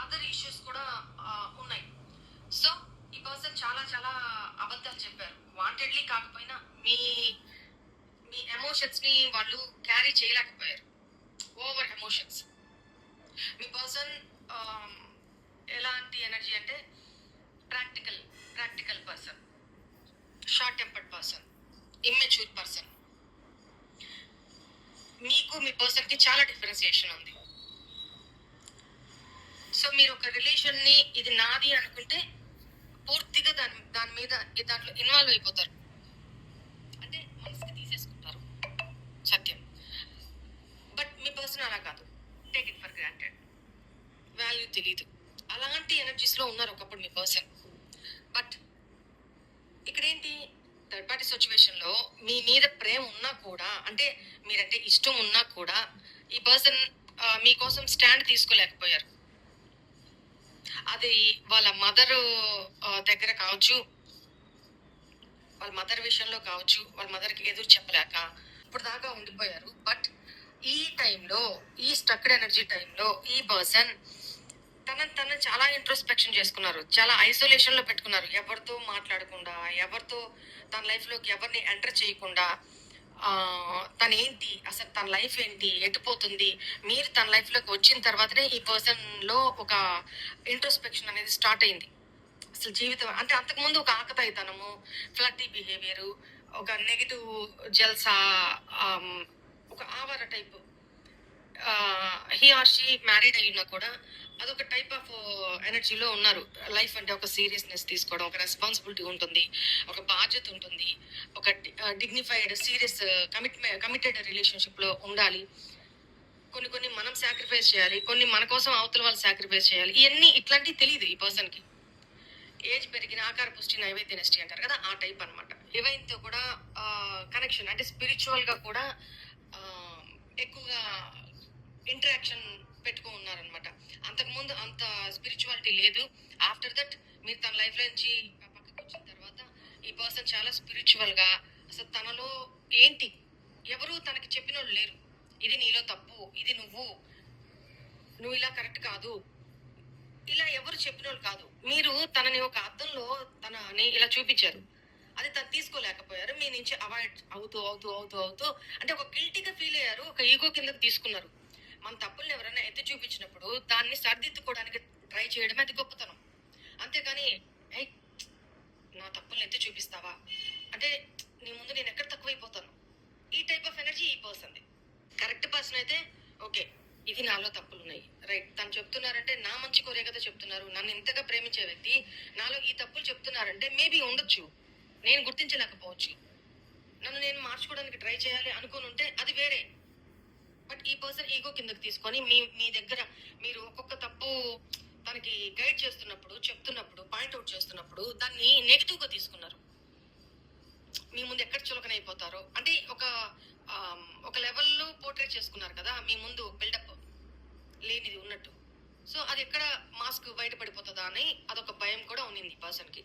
Other issues కూడా ఉన్నాయి. So ఈ పర్సన్ చాలా చాలా అబద్ధాలు చెప్పారు. వాంటెడ్లీ కాకపోయినా మీ మీ ఎమోషన్స్ ని వాళ్ళు క్యారీ చేయలేకపోయారు. Over emotions. మీ పర్సన్ ఎలాంటి ఎనర్జీ అంటే practical practical person, short tempered person, immature person. మీకు మీ పర్సన్ కి చాలా డిఫరెన్సియేషన్ ఉంది. సో మీరు ఒక రిలేషన్ ని ఇది నాది అనుకుంటే పూర్తిగా దాని మీద దాంట్లో ఇన్వాల్వ్ అయిపోతారు. అంటే మనసుకి తీసేసుకుంటారు, సత్యం. బట్ మీ పర్సన్ అలా కాదు. Take it for granted. Value తెలీదు. అలాంటి ఎనర్జీస్ లో ఉన్నారు ఒకప్పుడు మీ పర్సన్. బట్ ఇక్కడేంటి, థర్డ్ పార్టీ సిచ్యువేషన్ లో మీ మీద ప్రేమ ఉన్నా కూడా, అంటే మీరంటే ఇష్టం ఉన్నా కూడా ఈ పర్సన్ మీకోసం స్టాండ్ తీసుకోలేకపోయారు. అది వాళ్ళ మదర్ దగ్గర కావచ్చు, వాళ్ళ మదర్ విషయంలో కావచ్చు, వాళ్ళ మదర్కి ఎదురు చెప్పలేక ఇప్పుడు దాకా ఉండిపోయారు. బట్ ఈ టైంలో, ఈ స్ట్రక్డ్ ఎనర్జీ టైంలో ఈ పర్సన్ తనను చాలా ఇంట్రోస్పెక్షన్ చేసుకున్నారు, చాలా ఐసోలేషన్ లో పెట్టుకున్నారు. ఎవరితో మాట్లాడకుండా, ఎవరితో తన లైఫ్ లోకి ఎవరిని ఎంటర్ చేయకుండా, తన ఏంటి అసలు, తన లైఫ్ ఏంటి, ఎటుపోతుంది, మీరు తన లైఫ్ లోకి వచ్చిన తర్వాతనే ఈ పర్సన్ లో ఒక ఇంట్రోస్పెక్షన్ అనేది స్టార్ట్ అయింది. అసలు జీవితం అంటే అంతకుముందు ఒక ఆకతాయితనము, ఫ్లర్టీ బిహేవియర్, ఒక నెగిటివ్ జల్సా, ఒక ఆవార type. He or she married అయినా కూడా అదొక టైప్ ఆఫ్ ఎనర్జీలో ఉన్నారు. లైఫ్ అంటే ఒక సీరియస్నెస్ తీసుకోవడం, ఒక రెస్పాన్సిబిలిటీ ఉంటుంది, ఒక బాధ్యత ఉంటుంది, ఒక డిగ్నిఫైడ్ సీరియస్ కమిటెడ్ రిలేషన్షిప్ లో ఉండాలి. కొన్ని మనం సాక్రిఫైస్ చేయాలి, కొన్ని మన కోసం అవతల వాళ్ళు సాక్రిఫైస్ చేయాలి. ఇవన్నీ ఇట్లాంటివి తెలియదు ఈ పర్సన్ కి. ఏజ్ పెరిగిన ఆకార పుష్టి నైవేద్య నష్టి అంటారు కదా, ఆ టైప్ అనమాట. ఎవరితో కూడా కనెక్షన్ అంటే స్పిరిచువల్ గా కూడా ఎక్కువగా ఇంటరాక్షన్ పెట్టుకో ఉన్నారనమాట. అంతకుముందు అంత స్పిరిచువాలిటీ లేదు. ఆఫ్టర్ దట్ మీరు తన లైఫ్ లో నుంచి పక్కకు వచ్చిన తర్వాత ఈ పర్సన్ చాలా స్పిరిచువల్ గా, అసలు తనలో ఏంటి, ఎవరు తనకి చెప్పిన వాళ్ళు లేరు. ఇది నీలో తప్పు, ఇది నువ్వు ఇలా కరెక్ట్ కాదు, ఇలా ఎవరు చెప్పిన వాళ్ళు కాదు. మీరు తనని ఒక అద్దంలో తనని ఇలా చూపించారు, అది తను తీసుకోలేకపోయారు. మీ నుంచి అవాయిడ్ అవుతూ అవుతూ అవుతూ అవుతూ అంటే ఒక గిల్టీగా ఫీల్ అయ్యారు, ఒక ఈగో కిందకి తీసుకున్నారు. మన తప్పుల్ని ఎవరైనా ఎత్తి చూపించినప్పుడు దాన్ని సరిదిద్దుకోవడానికి ట్రై చేయడమే అది గొప్పతనం. అంతేకాని నా తప్పుల్ని ఎత్తి చూపిస్తావా అంటే నీ ముందు నేను ఎక్కడ తక్కువైపోతాను, ఈ టైప్ ఆఫ్ ఎనర్జీ ఈ పర్సన్ది. కరెక్ట్ పర్సన్ అయితే ఓకే, ఇది నాలో తప్పులు ఉన్నాయి, రైట్, తను చెప్తున్నారంటే నా మంచి కోరే కదా చెప్తున్నారు, నన్ను ఇంతగా ప్రేమించే వ్యక్తి నాలో ఈ తప్పులు చెప్తున్నారంటే మేబీ ఉండొచ్చు, నేను గుర్తించలేకపోవచ్చు, నన్ను నేను మార్చుకోవడానికి ట్రై చేయాలి అనుకుని ఉంటే అది వేరే. బట్ ఈ పర్సన్ ఈగో కిందకి తీసుకొని మీ దగ్గర మీరు ఒక్కొక్క తప్పు తనకి గైడ్ చేస్తున్నప్పుడు, చెప్తున్నప్పుడు, పాయింట్అవుట్ చేస్తున్నప్పుడు దాన్ని నెగిటివ్ గా తీసుకున్నారు. మీ ముందు ఎక్కడ చులకనైపోతారో అంటే ఒక లెవెల్లో పోర్ట్రేట్ చేసుకున్నారు కదా, మీ ముందు బిల్డప్ లేనిది ఉన్నట్టు. సో అది ఎక్కడ మాస్క్ బయటపడిపోతుందా అని అదొక భయం కూడా ఉంది పర్సన్ కి.